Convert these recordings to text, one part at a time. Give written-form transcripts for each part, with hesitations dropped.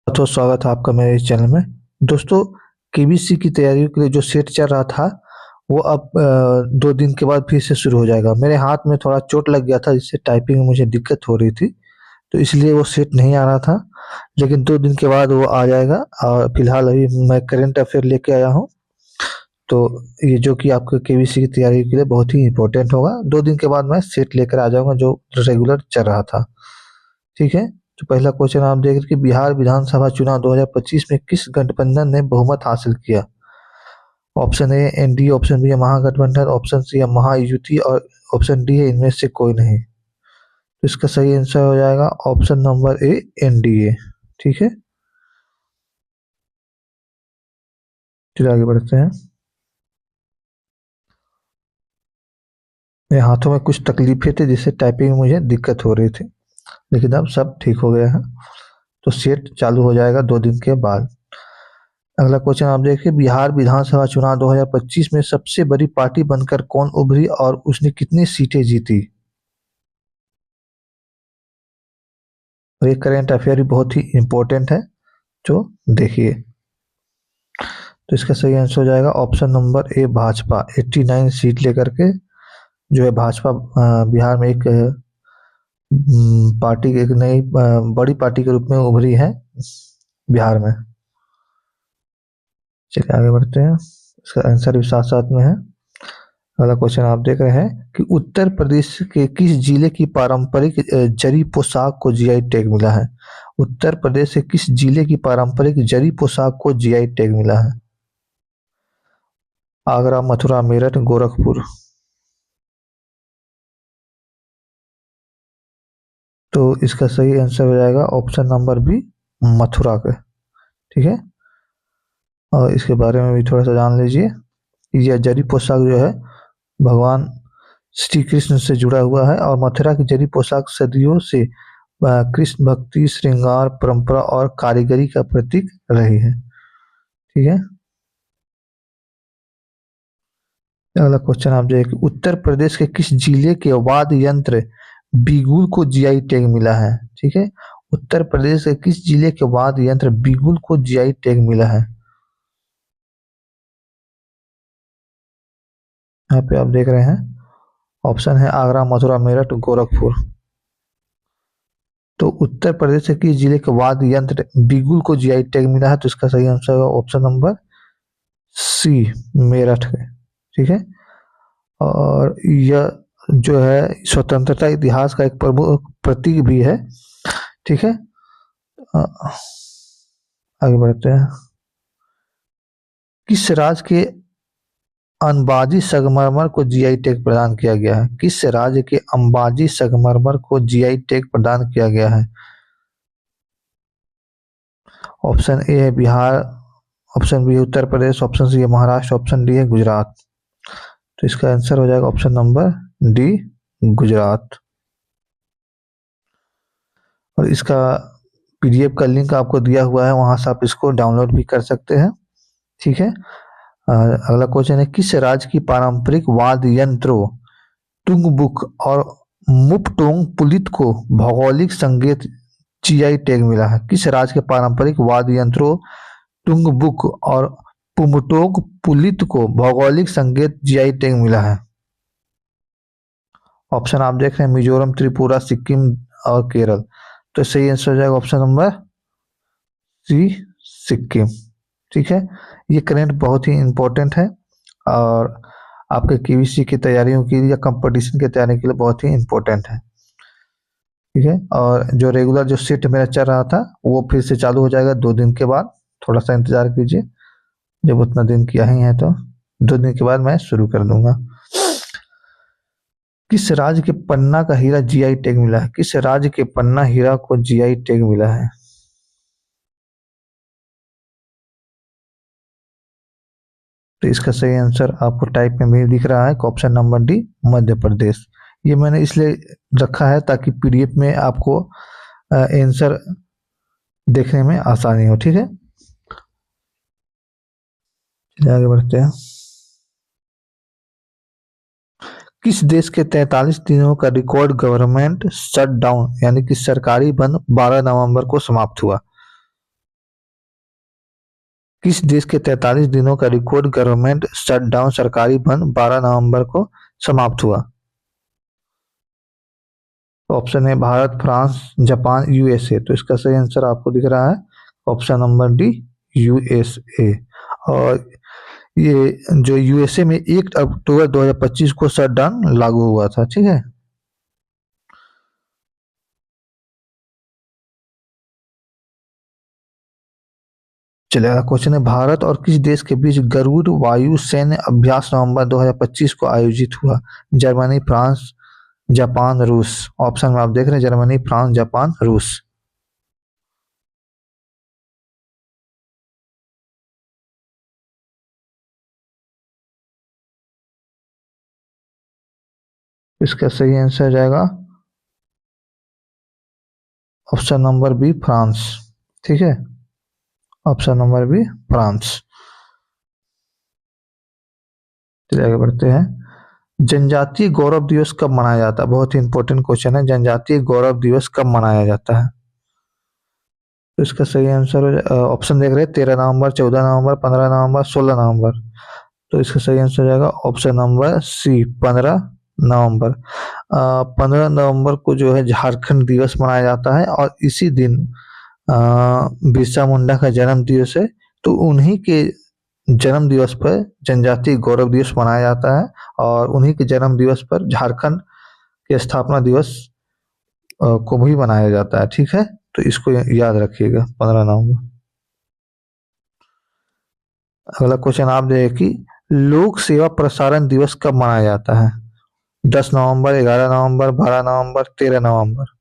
तो स्वागत है आपका मेरे इस चैनल में। दोस्तों, केबीसी की तैयारियों के लिए जो सेट चल रहा था वो अब 2 दिन के बाद फिर से शुरू हो जाएगा। मेरे हाथ में थोड़ा चोट लग गया था जिससे टाइपिंग में मुझे दिक्कत हो रही थी, तो इसलिए वो सेट नहीं आ रहा था। लेकिन 2 दिन के बाद वो आ जाएगा और फिलहाल अभी मैं करंट अफेयर लेके आया हूँ। तो ये जो कि आपके केबीसी की तैयारी के लिए बहुत ही इंपॉर्टेंट होगा। 2 दिन के बाद मैं सेट लेकर आ जाऊंगा जो रेगुलर चल रहा था। ठीक है। तो पहला क्वेश्चन आप देख रहे हैं कि बिहार विधानसभा चुनाव 2025 में किस गठबंधन ने बहुमत हासिल किया। Option A NDA, option B है महागठबंधन, ऑप्शन सी है महायुति और ऑप्शन डी है इनमें से कोई नहीं। तो इसका सही आंसर हो जाएगा ऑप्शन नंबर ए एनडीए। ठीक है, चलिए आगे बढ़ते हैं। मेरे हाथों में कुछ तकलीफें थी जिससे टाइपिंग में मुझे दिक्कत हो रही थी, लेकिन अब सब ठीक हो गया है। तो सेट चालू हो जाएगा 2 दिन के बाद। अगला क्वेश्चन आप देखिए, बिहार विधानसभा चुनाव 2025 में सबसे बड़ी पार्टी बनकर कौन उभरी और उसने कितनी सीटें जीती। और ये करेंट अफेयर भी बहुत ही इंपॉर्टेंट है, जो देखिए। तो इसका सही आंसर हो जाएगा option number A Bhajpa. 89 seat लेकर के जो है भाजपा बिहार में एक पार्टी, एक नई बड़ी पार्टी के रूप में उभरी है बिहार में। चलिए आगे बढ़ते हैं, इसका आंसर भी साथ साथ में है। अगला क्वेश्चन आप देख रहे हैं कि उत्तर प्रदेश के किस जिले की पारंपरिक जरी पोशाक को जीआई टैग मिला है। उत्तर प्रदेश के किस जिले की पारंपरिक जरी पोशाक को जीआई टैग मिला है। आगरा, मथुरा, मेरठ, गोरखपुर। तो इसका सही आंसर हो जाएगा ऑप्शन नंबर बी मथुरा का। ठीक है, और इसके बारे में भी थोड़ा सा जान लीजिए। यह जरी पोशाक जो है भगवान श्री कृष्ण से जुड़ा हुआ है और मथुरा की जरी पोशाक सदियों से कृष्ण भक्ति, श्रृंगार, परंपरा और कारीगरी का प्रतीक रही है। ठीक है, अगला क्वेश्चन आप देखिए, उत्तर प्रदेश के किस जिले के वाद्य यंत्र बिगुल को जीआई टैग मिला है। ठीक है, उत्तर प्रदेश के किस जिले के वाद्य यंत्र बिगुल को जीआई टैग मिला है। यहाँ पे आप देख रहे हैं ऑप्शन है आगरा, मथुरा, मेरठ, गोरखपुर। तो उत्तर प्रदेश के किस जिले के वाद्य यंत्र बिगुल को जीआई टैग मिला है। तो इसका सही आंसर होगा ऑप्शन नंबर सी मेरठ है। ठीक है, और यह जो है स्वतंत्रता इतिहास का एक प्रमुख प्रतीक भी है। ठीक है, आगे बढ़ते हैं। किस राज्य के अंबाजी संगमरमर को जीआई टैग प्रदान किया गया है। किस राज्य के अंबाजी संगमरमर को जीआई टैग प्रदान किया गया है। ऑप्शन ए है बिहार, ऑप्शन बी है उत्तर प्रदेश, ऑप्शन सी है महाराष्ट्र, ऑप्शन डी है गुजरात। तो इसका आंसर हो जाएगा ऑप्शन नंबर डी गुजरात। और इसका पीडीएफ का लिंक आपको दिया हुआ है, वहां से आप इसको डाउनलोड भी कर सकते हैं। ठीक है, अगला क्वेश्चन है, किस राज्य की पारंपरिक वाद्य यंत्रों टुंगबुक और मुपटोंग पुलित को भौगोलिक संकेत जीआई टैग मिला है। किस राज्य के पारंपरिक वाद्य यंत्रों टुंगबुक और पुमटोग पुलित को भौगोलिक संकेत जीआई टैग मिला है। ऑप्शन आप देख रहे हैं मिजोरम, त्रिपुरा, सिक्किम और केरल। तो सही आंसर हो जाएगा ऑप्शन नंबर सी सिक्किम। ठीक है, ये करंट बहुत ही इंपॉर्टेंट है और आपके केबीसी की तैयारियों के लिए या कंपटीशन की तैयारी के लिए बहुत ही इंपॉर्टेंट है। ठीक है, और जो रेगुलर जो सेट मेरा चल रहा था वो फिर से चालू हो जाएगा 2 दिन के बाद। थोड़ा सा इंतजार कीजिए, जब उतना दिन किया ही है तो 2 दिन के बाद मैं शुरू कर दूंगा। किस राज्य के पन्ना का हीरा जीआई टैग मिला है। किस राज्य के पन्ना हीरा को जीआई टैग मिला है। तो इसका सही आंसर आपको टाइप में भी दिख रहा है, option number D Madhya Pradesh. ये मैंने इसलिए रखा है ताकि पीडीएफ में आपको आंसर देखने में आसानी हो। ठीक है, चलिए आगे बढ़ते हैं। किस देश के 43 दिनों का रिकॉर्ड गवर्नमेंट शटडाउन यानी कि सरकारी बंद 12 नवंबर को समाप्त हुआ। किस देश के 43 दिनों का रिकॉर्ड गवर्नमेंट शटडाउन सरकारी बंद 12 नवंबर को समाप्त हुआ? ऑप्शन है भारत, फ्रांस, जापान, यूएसए। तो इसका सही आंसर आपको दिख रहा है ऑप्शन नंबर डी, यूएसए। और ये जो यूएसए में 1 अक्टूबर 2025 को शटडाउन लागू हुआ था, ठीक है। चलिए अगला क्वेश्चन है, भारत और किस देश के बीच गरुड़ वायु सैन्य अभ्यास नवंबर 2025 को आयोजित हुआ? जर्मनी, फ्रांस, जापान, रूस। ऑप्शन में आप देख रहे हैं जर्मनी, फ्रांस, जापान, रूस। इसका सही आंसर हो जाएगा ऑप्शन नंबर बी, फ्रांस। ठीक है, ऑप्शन नंबर बी, फ्रांस। चलिए आगे बढ़ते हैं। जनजातीय गौरव दिवस कब मनाया जाता है? बहुत ही इंपॉर्टेंट क्वेश्चन है। जनजातीय गौरव दिवस कब मनाया जाता है? तो इसका सही आंसर ऑप्शन देख रहे हैं 13 नवंबर, 14 नवंबर, 15 नवंबर, 16 नवंबर। तो इसका सही आंसर हो जाएगा ऑप्शन नंबर सी, 15 नवंबर। 15 नवंबर को जो है झारखंड दिवस मनाया जाता है और इसी दिन बिरसा मुंडा का जन्म दिवस है। तो उन्हीं के जन्म दिवस पर जनजातीय गौरव दिवस मनाया जाता है और उन्हीं के जन्म दिवस पर झारखंड के स्थापना दिवस को भी मनाया जाता है। ठीक है, तो इसको याद रखिएगा 15 नवंबर। अगला क्वेश्चन आप देखिए कि लोक सेवा प्रसारण दिवस कब मनाया जाता है? 10 नवंबर, 11 नवंबर, 12 नवंबर, 13 नवंबर।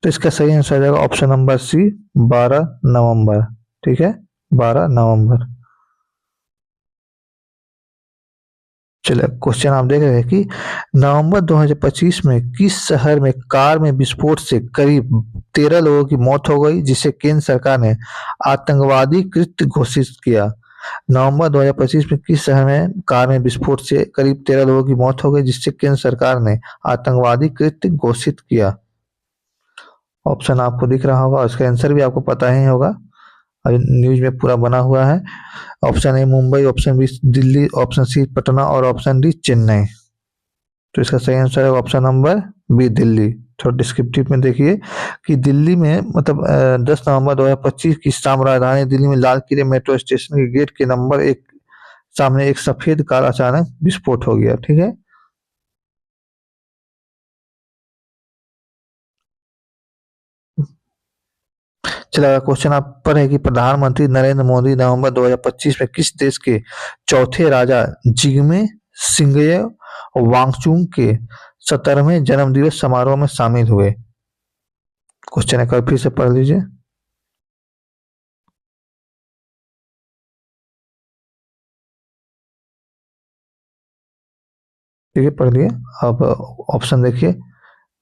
तो इसका सही आंसर आ जाएगा ऑप्शन नंबर सी, 12 नवंबर। ठीक है, 12 नवंबर। चलिए क्वेश्चन आप देख रहे हैं कि नवंबर 2025 में किस शहर में कार में विस्फोट से करीब 13 लोगों की मौत हो गई, जिसे केंद्र सरकार ने आतंकवादी कृत्य घोषित किया? नवंबर 2025 में किस शहर में कार में विस्फोट से करीब 13 लोगों की मौत हो गई, जिससे केंद्र सरकार ने आतंकवादी कृत्य घोषित किया? ऑप्शन आपको दिख रहा होगा, उसका आंसर भी आपको पता ही होगा, अभी न्यूज में पूरा बना हुआ है। Option A Mumbai, option B Delhi, option C Patna और ऑप्शन डी चेन्नई। तो इसका सही आंसर है ऑप्शन नंबर बी, दिल्ली। थोड़ा डिस्क्रिप्टिव में देखिए कि दिल्ली में मतलब 10 नवंबर 2025 की शाम राजधानी दिल्ली में लाल किले मेट्रो स्टेशन के गेट के नंबर 1 सामने एक सफेद कार अचानक विस्फोट हो गया। ठीक है, चला क्वेश्चन आप पर है कि प्रधानमंत्री नरेंद्र मोदी नवंबर 2025 में किस देश के चौथे राजा जिग्मे सिंघये वांगचुक के 17वें जन्मदिवस समारोह में शामिल हुए? क्वेश्चन एक बार फिर से पढ़ लीजिए। ठीक है, पढ़ लिए। अब ऑप्शन देखिए,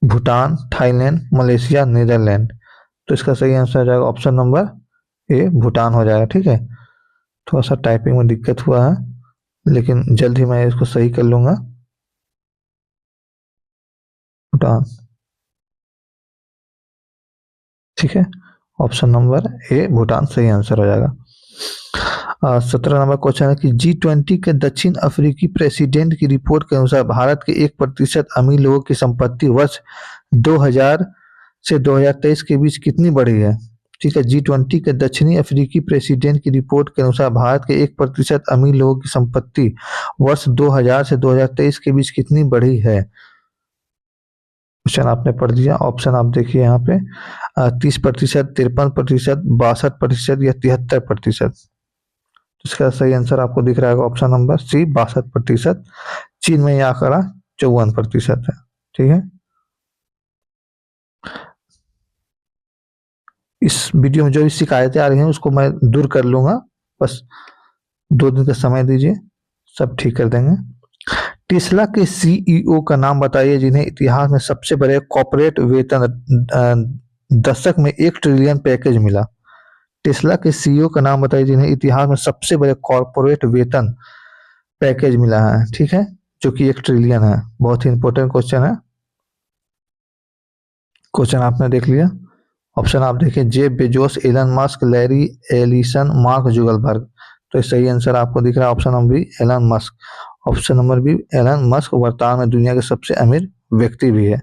भूटान, थाईलैंड, मलेशिया, नीदरलैंड। तो इसका सही आंसर हो जाएगा ऑप्शन नंबर ए, भूटान हो जाएगा। ठीक है, थोड़ा सा टाइपिंग में दिक्कत हुआ है लेकिन जल्द ही मैं इसको सही कर लूंगा। भूटान। ठीक है, ऑप्शन नंबर ए, भूटान सही आंसर हो जाएगा। 17 नंबर क्वेश्चन है कि G20 के दक्षिण अफ्रीकी प्रेसिडेंट की रिपोर्ट के अनुसार भारत के 1% अमीर लोगों की संपत्ति वर्ष 2000 से 2023 के बीच कितनी बढ़ी है? ठीक है, G20 के दक्षिणी अफ्रीकी प्रेसिडेंट की रिपोर्ट के अनुसार भारत के 1% अमीर लोगों की संपत्ति वर्ष 2000 से 2023 के बीच कितनी बढ़ी है? क्वेश्चन आपने पढ़ दिया। ऑप्शन आप देखिए यहाँ पे 30%, 53%, 62% या 73%। इसका सही आंसर आपको दिख रहा है ऑप्शन नंबर सी, 62%। चीन में यह आंकड़ा 54% है। ठीक है, इस वीडियो में जो भी शिकायतें आ रही हैं उसको मैं दूर कर लूंगा, बस 2 दिन का समय दीजिए, सब ठीक कर देंगे। टेस्ला के सीईओ का नाम बताइए जिन्हें इतिहास में सबसे बड़े कॉर्पोरेट वेतन दशक में 1 ट्रिलियन पैकेज मिला। टेस्ला के सीईओ का नाम बताइए जिन्हें इतिहास में सबसे बड़े कॉर्पोरेट वेतन पैकेज मिला है। ठीक है, जो कि 1 ट्रिलियन है। बहुत ही इंपॉर्टेंट क्वेश्चन है। क्वेश्चन आपने देख लिया। ऑप्शन आप देखिए, Jeff Bezos, Elon Musk, Larry Ellison, Mark Zuckerberg. तो सही आंसर आपको दिख रहा है option number B, Elon Musk. Option number B, Elon Musk वर्तमान में दुनिया के सबसे अमीर व्यक्ति भी है।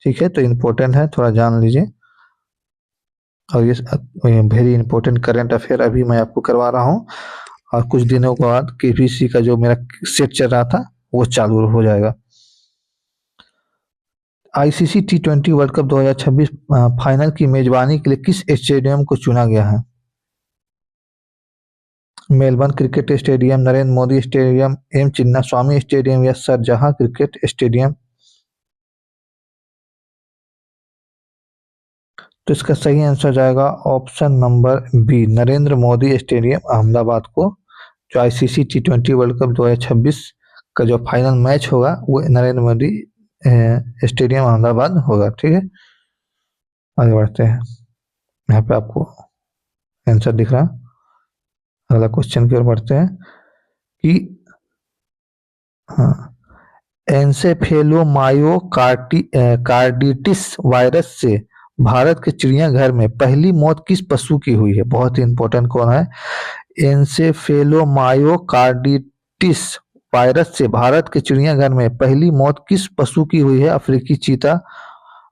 ठीक है, तो इम्पोर्टेंट है, थोड़ा जान लीजिए। और ये वेरी इंपॉर्टेंट करंट अफेयर अभी मैं आपको करवा रहा हूँ, और कुछ दिनों के बाद केपीसी का जो मेरा सेट चल रहा था वो चालू हो जाएगा। ICC T20 world cup 2026 final की मेजबानी के लिए किस स्टेडियम को चुना गया है? Melbourne cricket stadium, Narendra Modi stadium, M Chinnaswamy stadium या शारजाह क्रिकेट स्टेडियम? तो इसका सही आंसर जाएगा option number B, Narendra Modi stadium Ahmedabad को। जो आईसीसी T20 वर्ल्ड कप 2026 का जो फाइनल मैच होगा वो नरेंद्र मोदी स्टेडियम अहमदाबाद होगा। ठीक है, आगे बढ़ते हैं। यहाँ पे आपको आंसर दिख रहा है। अगला क्वेश्चन की ओर बढ़ते हैं कि हाँ, एन्सेफेलोमायोकार्डिटिस वायरस से भारत के चिड़ियाघर में पहली मौत किस पशु की हुई है? बहुत ही इंपॉर्टेंट कौन है? एन्सेफेलोमायोकार्डिटिस वायरस से भारत के चिड़ियाघर में पहली मौत किस पशु की हुई है? अफ्रीकी चीता,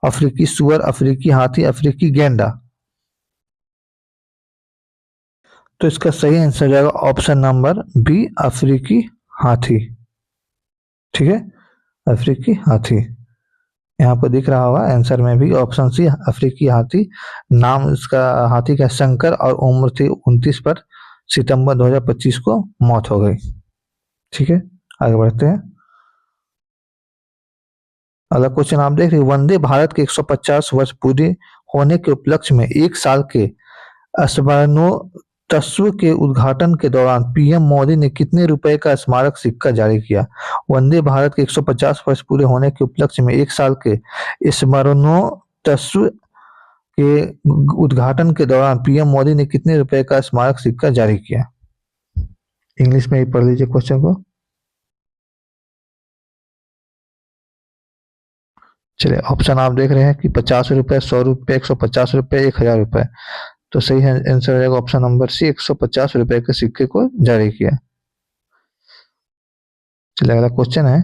अफ्रीकी सुअर, अफ्रीकी हाथी, अफ्रीकी गेंडा? तो इसका सही आंसर जाएगा ऑप्शन नंबर बी, अफ्रीकी हाथी। ठीक है, अफ्रीकी हाथी यहाँ पर दिख रहा होगा आंसर में भी, ऑप्शन सी अफ्रीकी हाथी। नाम इसका हाथी का शंकर, और उम्र थी 29 पर सितंबर 2025 को मौत हो गई। ठीक है, आगे बढ़ते हैं। अगला क्वेश्चन आप देख रहे हैं, वंदे भारत के 150 वर्ष पूरे होने के उपलक्ष्य में 1 साल के स्मरणोत्सव के उद्घाटन के दौरान पीएम मोदी ने कितने रुपए का स्मारक सिक्का जारी किया? वंदे भारत के 150 वर्ष पूरे होने के उपलक्ष्य में 1 साल के स्मरणोत्सव के उद्घाटन के दौरान पीएम मोदी ने कितने रुपए का स्मारक सिक्का जारी किया? इंग्लिश में ही पढ़ लीजिए क्वेश्चन को। चलिए, ऑप्शन आप देख रहे हैं कि 50 रुपए, 100 रुपए, 150 रुपए, 1000 रुपए। तो सही है आंसर हो जाएगा ऑप्शन नंबर सी, 150 रुपए के सिक्के को जारी किया। चलिए, अगला क्वेश्चन है,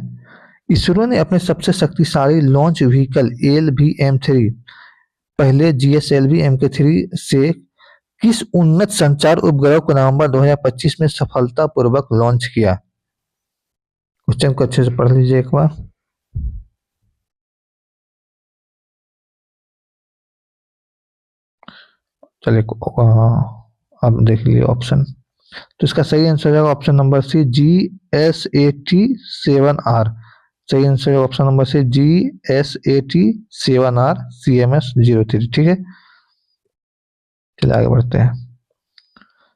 इसरो ने अपने सबसे शक्तिशाली लॉन्च व्हीकल LVM-3 पहले GSLV MK3 से किस उन्नत संचार उपग्रह को नवंबर 2025 में सफलतापूर्वक लॉन्च किया? क्वेश्चन को अच्छे से पढ़ लीजिए एक बार। चलिए, अब देख लीजिए ऑप्शन। तो इसका सही आंसर हो जाएगा ऑप्शन नंबर सी, GSAT-7R। सही आंसर है option number C, GSAT-7R CMS-03। ठीक है, चलिए आगे बढ़ते हैं।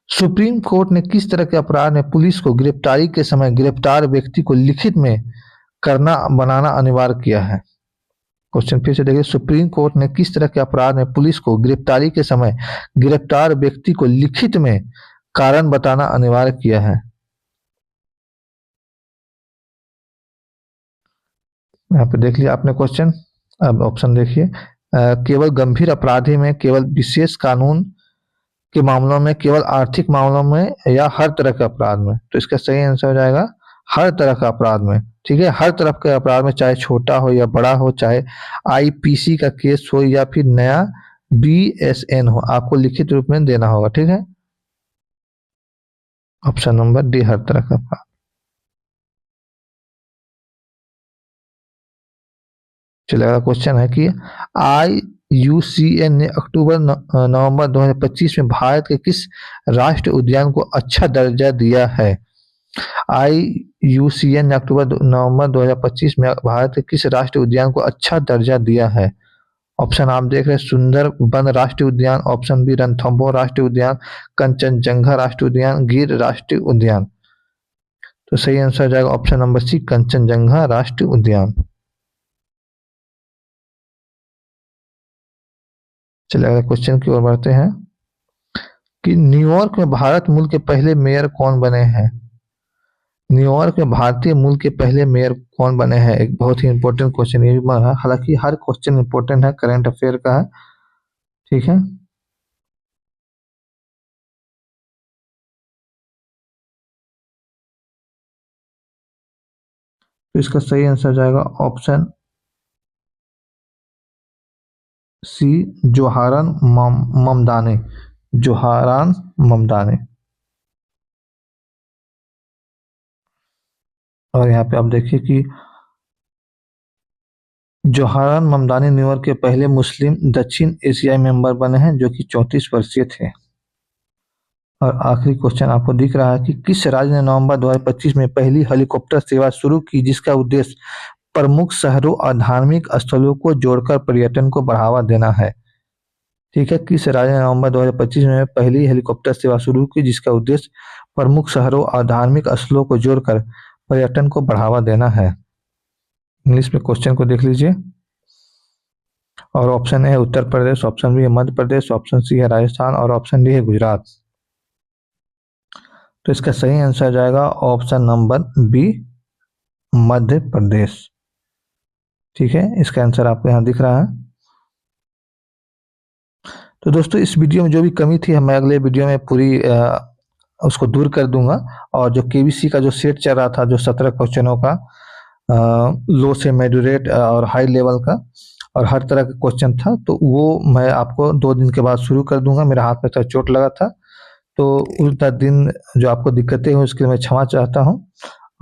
सुप्रीम कोर्ट ने किस तरह के अपराध में पुलिस को गिरफ्तारी के समय गिरफ्तार व्यक्ति को लिखित में करना बनाना अनिवार्य किया है? क्वेश्चन फिर से देखिए, सुप्रीम कोर्ट ने किस तरह के अपराध में पुलिस को गिरफ्तारी के समय गिरफ्तार व्यक्ति को लिखित में कारण बताना अनिवार्य किया है? यहाँ पे देख लिया आपने क्वेश्चन। अब ऑप्शन देखिए, केवल गंभीर अपराधी में, केवल विशेष कानून के मामलों में, केवल आर्थिक मामलों में, या हर तरह के अपराध में? तो इसका सही आंसर हो जाएगा हर तरह का अपराध में। ठीक है, हर तरह के अपराध में, चाहे छोटा हो या बड़ा हो, चाहे आईपीसी का केस हो या फिर नया BSN हो, आपको लिखित रूप में देना होगा। ठीक है, ऑप्शन नंबर डी, हर तरह का अपराध। चलेगा, क्वेश्चन है कि IUCN ने अक्टूबर नवंबर 2025 में भारत के किस राष्ट्रीय उद्यान को अच्छा दर्जा दिया है? IUCN ने अक्टूबर नवंबर 2025 में भारत के किस राष्ट्रीय उद्यान को अच्छा दर्जा दिया है? ऑप्शन आप देख रहे हैं, सुंदरबन राष्ट्रीय उद्यान, ऑप्शन बी रणथंभौर राष्ट्रीय उद्यान, कंचनजंगा राष्ट्रीय उद्यान, गिर राष्ट्रीय उद्यान? तो सही आंसर हो जाएगा ऑप्शन नंबर सी, कंचनजंगा राष्ट्रीय उद्यान। चलिए, अगले क्वेश्चन की ओर बढ़ते हैं कि न्यूयॉर्क में भारत मूल के पहले मेयर कौन बने हैं? न्यूयॉर्क में भारतीय मूल के पहले मेयर कौन बने हैं? एक बहुत ही इंपॉर्टेंट क्वेश्चन ये भी है, हालांकि हर क्वेश्चन इंपॉर्टेंट है, करंट अफेयर का है। ठीक है, तो इसका सही आंसर जाएगा ऑप्शन सी, जोहारन ममदानी। जोहारान ममदानी। और यहाँ पे आप देखिए कि जोहारान ममदानी न्यूयॉर्क के पहले मुस्लिम दक्षिण एशियाई मेंबर बने हैं, जो कि 34 वर्षीय थे। और आखिरी क्वेश्चन आपको दिख रहा है कि किस राज्य ने नवंबर 2025 में पहली हेलीकॉप्टर सेवा शुरू की, जिसका उद्देश्य प्रमुख शहरों और धार्मिक स्थलों को जोड़कर पर्यटन को बढ़ावा देना है? ठीक है, किस राज्य ने नवंबर 2025 में पहली हेलीकॉप्टर सेवा शुरू की, जिसका उद्देश्य प्रमुख शहरों और धार्मिक स्थलों को जोड़कर पर्यटन को बढ़ावा देना है? इंग्लिश में क्वेश्चन को देख लीजिए। और ऑप्शन ए है उत्तर प्रदेश, ऑप्शन बी है मध्य प्रदेश, ऑप्शन सी है राजस्थान और ऑप्शन डी है गुजरात। तो इसका सही आंसर जाएगा option number B, Madhya Pradesh. ठीक है, इसका आंसर आपको यहाँ दिख रहा है। तो दोस्तों इस वीडियो में जो भी कमी थी मैं अगले वीडियो में पूरी उसको दूर कर दूंगा। और जो केबीसी का जो सेट चल रहा था, जो 17 क्वेश्चनों का, लो से मॉडरेट और हाई लेवल का, और हर तरह का क्वेश्चन था, तो वो मैं आपको 2 दिन के बाद शुरू कर दूंगा। मेरा हाथ में थोड़ा चोट लगा था, तो उस 10 दिन जो आपको दिक्कतें हुई उसके लिए मैं क्षमा चाहता हूँ।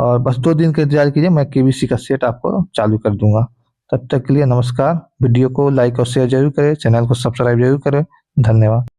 और बस 2 दिन का इंतजार कीजिए, मैं केबीसी का सेट आपको चालू कर दूंगा। तब तक के लिए नमस्कार। वीडियो को लाइक और शेयर जरूर करें, चैनल को सब्सक्राइब जरूर करें। धन्यवाद।